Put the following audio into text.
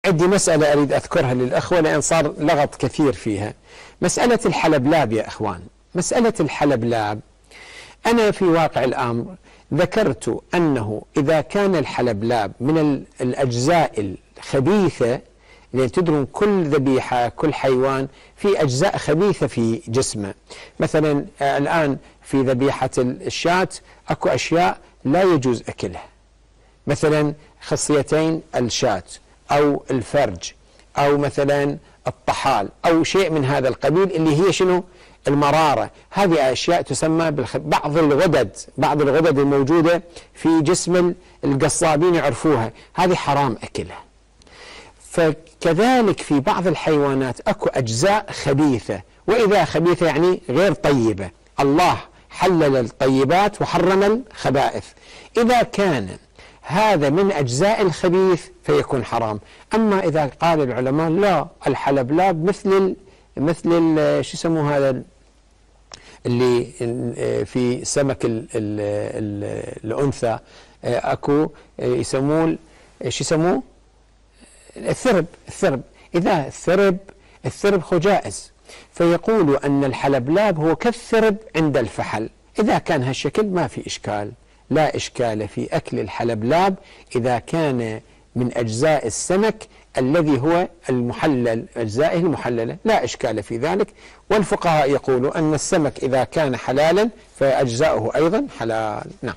عندي مسألة أريد أذكرها للأخوة لأن صار لغط كثير فيها. مسألة الحلبلاب يا أخوان، مسألة الحلبلاب أنا في واقع الأمر ذكرت أنه إذا كان الحلبلاب من الأجزاء الخبيثة، لأن تدرون كل ذبيحة كل حيوان في أجزاء خبيثة في جسمه. مثلا الآن في ذبيحة الشاة أكو أشياء لا يجوز أكلها، مثلا خصيتين الشاة أو الفرج أو مثلا الطحال أو شيء من هذا القبيل اللي هي شنو؟ المرارة. هذه أشياء تسمى بعض الغدد الموجودة في جسم القصابين يعرفوها، هذه حرام أكلها. فكذلك في بعض الحيوانات أكو أجزاء خبيثة، وإذا خبيثة يعني غير طيبة، الله حلل الطيبات وحرم الخبائث. إذا كان هذا من أجزاء الخبيث فيكون حرام. أما إذا قال العلماء لا، الحلبلاب مثل شو يسموه هذا اللي في سمك الأنثى، أكو يسموه شو يسموه الثرب. إذا الثرب هو جائز، فيقول أن الحلبلاب هو كالثرب عند الفحل. إذا كان هالشكل ما في إشكال، لا إشكال في أكل الحلبلاب إذا كان من أجزاء السمك الذي هو المحلل، أجزائه المحللة لا إشكال في ذلك. والفقهاء يقولوا أن السمك إذا كان حلالا فأجزاؤه أيضا حلال. نعم.